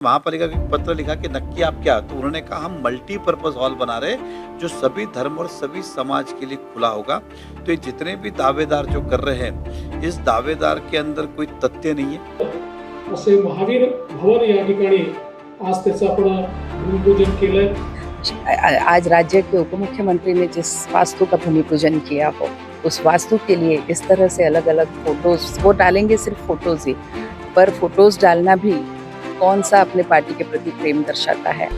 महापालिका को एक पत्र लिखा कि नक्की आप क्या, तो उन्होंने कहा हम मल्टीपर्पज हॉल बना रहे हैं जो सभी धर्म और सभी समाज के लिए खुला होगा। तो ये जितने भी दावेदार जो कर रहे हैं, इस दावेदार के अंदर कोई तथ्य नहीं है। असे महावीर भवन या ठिकाणी आज त्याचं आपण भूमिपूजन केलंय। आज राज्य के उप मुख्यमंत्री ने जिस वास्तु का भूमि पूजन किया हो, उस वास्तु के लिए इस तरह से अलग अलग फोटोज वो डालेंगे, सिर्फ फोटोज ही, पर फोटोज डालना भी कौन सा अपने पार्टी के प्रति प्रेम दर्शाता है।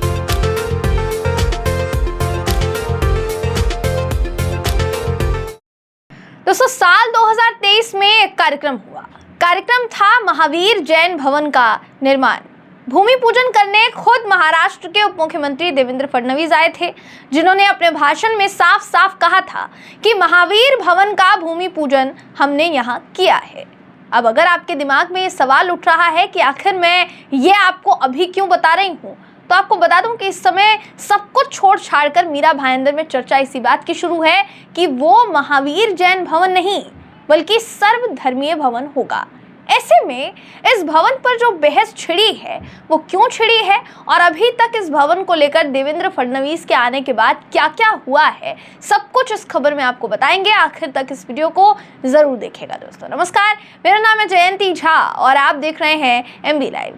दोस्तों, साल 2023 में एक कार्यक्रम हुआ। कार्यक्रम था महावीर जैन भवन का निर्माण। भूमि पूजन करने खुद महाराष्ट्र के उप मुख्यमंत्री देवेंद्र फडणवीस आए थे, जिन्होंने अपने भाषण में साफ साफ कहा था कि महावीर भवन का भूमि पूजन हमने यहाँ किया है। अब अगर आपके दिमाग में ये सवाल उठ रहा है कि आखिर मैं ये आपको अभी क्यों बता रही हूँ, तो आपको बता दूं कि इस समय सब कुछ छोड़ छाड़ कर मीरा भाईंदर में चर्चा इसी बात की शुरू है कि वो महावीर जैन भवन नहीं बल्कि सर्वधर्मीय भवन होगा। ऐसे में इस भवन पर जो बहस छिड़ी है वो क्यों छिड़ी है और अभी तक इस भवन को लेकर देवेंद्र फडणवीस के आने के बाद क्या क्या हुआ है, सब कुछ इस खबर में आपको बताएंगे। आखिर तक इस वीडियो को जरूर देखिएगा। दोस्तों नमस्कार, मेरा नाम है जयंती झा और आप देख रहे हैं MB लाइव।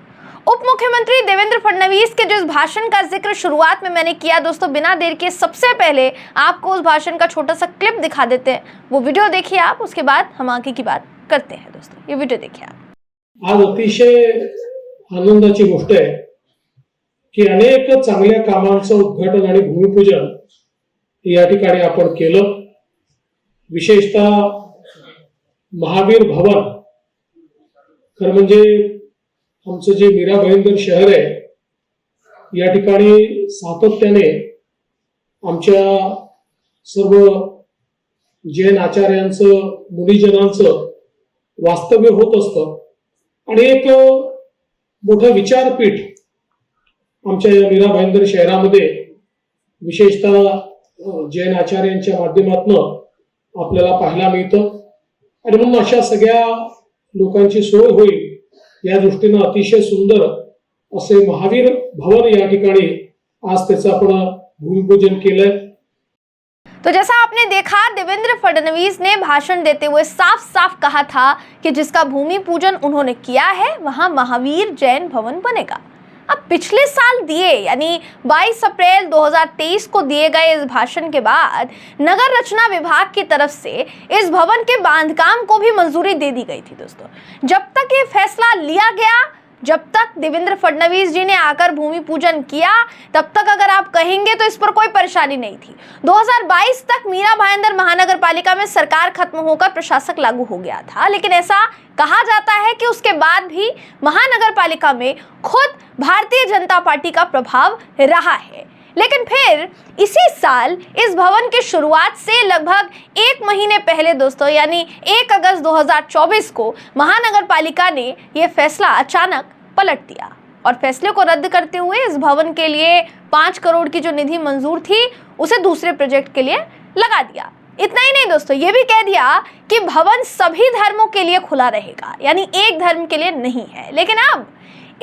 उप मुख्यमंत्री देवेंद्र फडणवीस के जिस भाषण का जिक्र शुरुआत में मैंने किया, दोस्तों बिना देर के सबसे पहले आपको उस भाषण का छोटा सा क्लिप दिखा देते हैं। वो वीडियो देखिए आप, उसके बाद हम आगे की बात करते हैं। दोस्तों ये वीडियो देखिए आप। आज अतिशय आनंदाची गोष्ट आहे की अनेक चांगल्या कामांचं उद्घाटन आणि भूमिपूजन या ठिकाणी आपण केलं। विशेषतः महावीर भवन, खरं म्हणजे आमचं जे मीरा भाईंदर शहर आहे या ठिकाणी सातत्याने आमच्या सर्व जैन आचार्यांचं, मुनिजनांचं वास्तव्य होत असतं आणि एक मोठं विचारपीठ आमच्या या मीरा भाईंदर शहरामध्ये विशेषतः जैन आचार्यांच्या माध्यमातून आपल्याला पाहायला मिळतं आणि म्हणून अशा सगळ्या लोकांची सोय होईल या दृष्टीने अतिशय सुंदर असे महावीर भवन या ठिकाणी आज त्याचं आपण भूमिपूजन केलंय। तो जैसा आपने देखा, देवेंद्र फडणवीस ने भाषण देते हुए साफ साफ कहा था कि जिसका भूमि पूजन उन्होंने किया है वहां महावीर जैन भवन बनेगा। अब पिछले साल दिए यानी 22 अप्रैल 2023 को दिए गए इस भाषण के बाद नगर रचना विभाग की तरफ से इस भवन के बांधकाम को भी मंजूरी दे दी गई थी। दोस्तों जब तक ये फैसला लिया गया, जब तक देवेंद्र फडणवीस जी ने आकर भूमि पूजन किया, तब तक अगर आप कहेंगे तो इस पर कोई परेशानी नहीं थी। 2022 तक मीरा भाईंदर महानगर पालिका में सरकार खत्म होकर प्रशासक लागू हो गया था, लेकिन ऐसा कहा जाता है कि उसके बाद भी महानगर पालिका में खुद भारतीय जनता पार्टी का प्रभाव रहा है। लेकिन फिर इसी साल इस भवन की शुरुआत से लगभग 1 महीने पहले दोस्तों यानी 1 अगस्त 2024 को महानगर पालिका ने यह फैसला अचानक पलट दिया और फैसले को रद्द करते हुए इस भवन के लिए 5 करोड़ की जो निधि मंजूर थी उसे दूसरे प्रोजेक्ट के लिए लगा दिया। इतना ही नहीं दोस्तों, ये भी कह दिया कि भवन सभी धर्मों के लिए खुला रहेगा, यानी एक धर्म के लिए नहीं है। लेकिन अब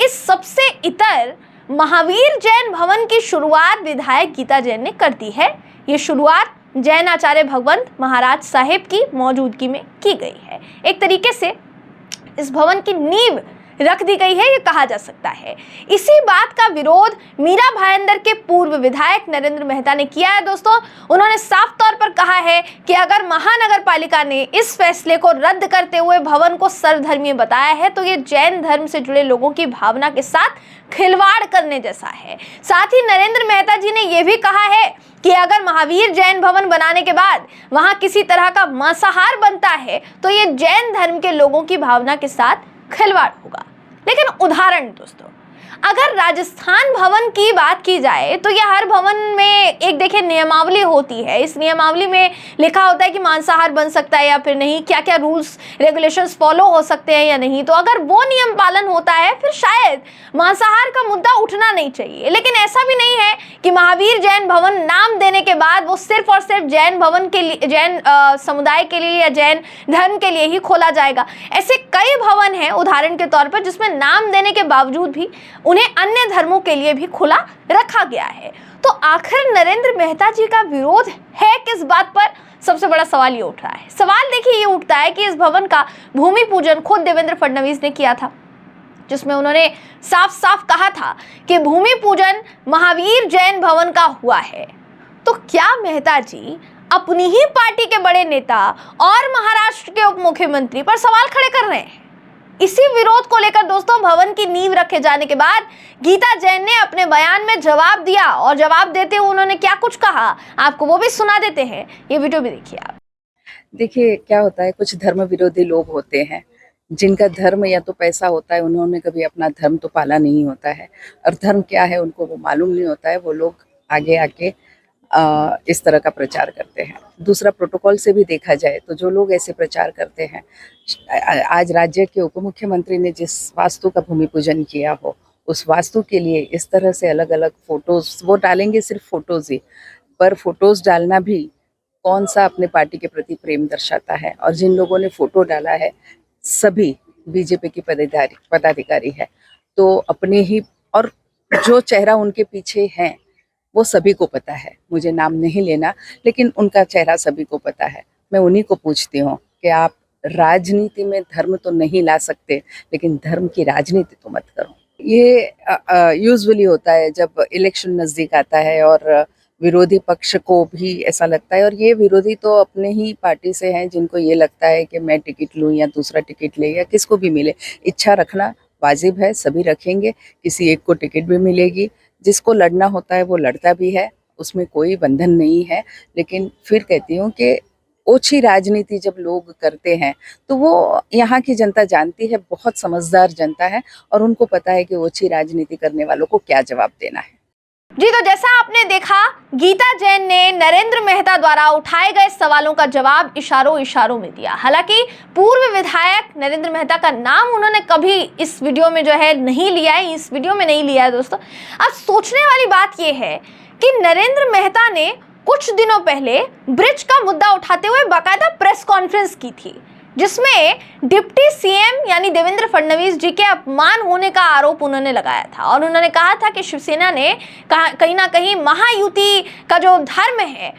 इस सबसे इतर महावीर जैन भवन की शुरुआत विधायक गीता जैन ने कर दी है। ये शुरुआत जैन आचार्य भगवंत महाराज साहेब की मौजूदगी में की गई है। एक तरीके से इस भवन की नींव रख दी गई है, ये कहा जा सकता है। इसी बात का विरोध मीरा भाईंदर के पूर्व विधायक नरेंद्र मेहता ने किया है। दोस्तों उन्होंने साफ तौर पर कहा है कि अगर महानगर पालिका ने इस फैसले को रद्द करते हुए भवन को सर्वधर्मीय बताया है तो ये जैन धर्म से जुड़े लोगों की भावना के साथ खिलवाड़ करने जैसा है। साथ ही नरेंद्र मेहता जी ने यह भी कहा है कि अगर महावीर जैन भवन बनाने के बाद वहां किसी तरह का मांसाहार बनता है तो ये जैन धर्म के लोगों की भावना के साथ खिलवाड़ होगा। लेकिन उदाहरण दोस्तों, अगर राजस्थान भवन की बात की जाए तो यह हर भवन में एक देखिए नियमावली होती है। इस नियमावली में लिखा होता है कि मांसाहार बन सकता है या फिर नहीं, क्या क्या रूल्स रेगुलेशंस फॉलो हो सकते हैं या नहीं। तो अगर वो नियम पालन होता है फिर शायद मांसाहार का मुद्दा उठना नहीं चाहिए। लेकिन ऐसा भी नहीं है कि महावीर जैन भवन नाम देने के बाद वो सिर्फ और सिर्फ जैन भवन के लिए, जैन समुदाय के लिए या जैन धर्म के लिए ही खोला जाएगा। ऐसे कई भवन हैं उदाहरण के तौर पर जिसमें नाम देने के बावजूद भी उन्हें अन्य धर्मों के लिए भी खुला रखा गया है। तो आखिर नरेंद्र मेहता जी का विरोध है किस बात पर? सबसे बड़ा सवाल ये उठ रहा है। सवाल देखिए ये उठता है कि इस भवन का भूमि पूजन खुद देवेंद्र फडणवीस ने किया था, जिसमें उन्होंने साफ साफ कहा था कि भूमि पूजन महावीर जैन भवन का हुआ है। तो क्या मेहता जी अपनी ही पार्टी के बड़े नेता और महाराष्ट्र के उप मुख्यमंत्री पर सवाल खड़े कर रहे हैं? इसी विरोध को लेकर दोस्तों भवन की नींव रखे जाने के बाद गीता जैन ने अपने बयान में जवाब दिया, और जवाब देते हुए उन्होंने क्या कुछ कहा आपको वो भी सुना देते हैं। ये वीडियो भी देखिए आप। देखिए क्या होता है, कुछ धर्म विरोधी लोग होते हैं जिनका धर्म या तो पैसा होता है, उन्होंने कभी अपना धर्म तो पाला नहीं होता है, और धर्म क्या है उनको वो मालूम नहीं होता है। वो लोग आगे आके इस तरह का प्रचार करते हैं। दूसरा, प्रोटोकॉल से भी देखा जाए तो जो लोग ऐसे प्रचार करते हैं, आज राज्य के उप मुख्यमंत्री ने जिस वास्तु का भूमि पूजन किया हो, उस वास्तु के लिए इस तरह से अलग अलग फोटोज वो डालेंगे, सिर्फ फोटोज ही, पर फोटोज डालना भी कौन सा अपने पार्टी के प्रति प्रेम दर्शाता है। और जिन लोगों ने फोटो डाला है सभी बीजेपी की पदाधिकारी है, तो अपने ही, और जो चेहरा उनके पीछे है वो सभी को पता है, मुझे नाम नहीं लेना, लेकिन उनका चेहरा सभी को पता है। मैं उन्हीं को पूछती हूँ कि आप राजनीति में धर्म तो नहीं ला सकते, लेकिन धर्म की राजनीति तो मत करो। ये यूजुअली होता है जब इलेक्शन नज़दीक आता है और विरोधी पक्ष को भी ऐसा लगता है, और ये विरोधी तो अपने ही पार्टी से हैं जिनको ये लगता है कि मैं टिकट लूँ या दूसरा टिकट ले या किसको भी मिले। इच्छा रखना वाजिब है, सभी रखेंगे, किसी एक को टिकट भी मिलेगी, जिसको लड़ना होता है वो लड़ता भी है, उसमें कोई बंधन नहीं है। लेकिन फिर कहती हूँ कि ओछी राजनीति जब लोग करते हैं तो वो यहाँ की जनता जानती है, बहुत समझदार जनता है, और उनको पता है कि ओछी राजनीति करने वालों को क्या जवाब देना है। जी, तो जैसा आपने देखा गीता जैन ने नरेंद्र मेहता द्वारा उठाए गए सवालों का जवाब इशारों में दिया। हालांकि पूर्व विधायक नरेंद्र मेहता का नाम उन्होंने कभी इस वीडियो में जो है नहीं लिया है, इस वीडियो में नहीं लिया है दोस्तों। अब सोचने वाली बात यह है कि नरेंद्र मेहता ने कुछ दिनों पहले ब्रिज का मुद्दा उठाते हुए बाकायदा प्रेस कॉन्फ्रेंस की थी, जिसमें डिप्टी सीएम यानी देवेंद्र फडणवीस जी के अपमान होने का आरोप उन्होंने लगाया था। और उन्होंने कहा था कि शिवसेना ने कहीं ना कहीं महायुति का जो धर्म है,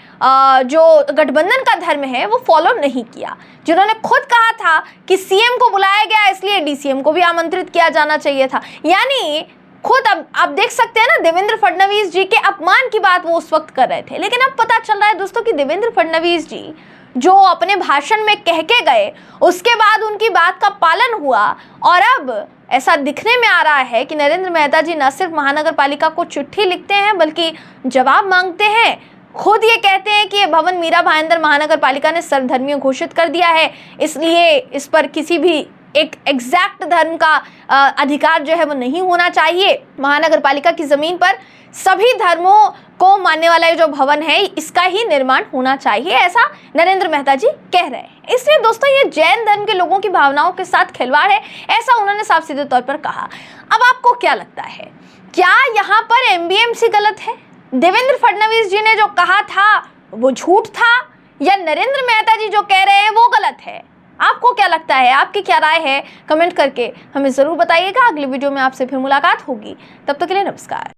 जो गठबंधन का धर्म है, वो फॉलो नहीं किया। जिन्होंने खुद कहा था कि सीएम को बुलाया गया इसलिए डीसीएम को भी आमंत्रित किया जाना चाहिए था। यानी खुद अब आप देख सकते हैं ना, देवेंद्र फडणवीस जी के अपमान की बात वो उस वक्त कर रहे थे। लेकिन अब पता चल रहा है दोस्तों कि देवेंद्र फडणवीस जी जो अपने भाषण में कह के गए, उसके बाद उनकी बात का पालन हुआ, और अब ऐसा दिखने में आ रहा है कि नरेंद्र मेहता जी न सिर्फ महानगर पालिका को चिट्ठी लिखते हैं बल्कि जवाब मांगते हैं। खुद ये कहते हैं कि ये भवन मीरा भाईंदर महानगर पालिका ने सर्वधर्मीय घोषित कर दिया है, इसलिए इस पर किसी भी एक एग्जैक्ट धर्म का अधिकार जो है वो नहीं होना चाहिए। महानगर पालिका की जमीन पर सभी धर्मों को मानने वाला ये जो भवन है इसका ही निर्माण होना चाहिए, ऐसा नरेंद्र मेहता जी कह रहे हैं। इसलिए दोस्तों ये जैन धर्म के लोगों की भावनाओं के साथ खिलवाड़ है, ऐसा उन्होंने साफ सीधे तौर पर कहा। अब आपको क्या लगता है, क्या यहाँ पर एमबीएमसी गलत है? देवेंद्र फडणवीस जी ने जो कहा था वो झूठ था, या नरेंद्र मेहता जी जो कह रहे हैं वो गलत है? आपको क्या लगता है, आपकी क्या राय है? कमेंट करके हमें जरूर बताइएगा। अगली वीडियो में आपसे फिर मुलाकात होगी, तब तक के लिए नमस्कार।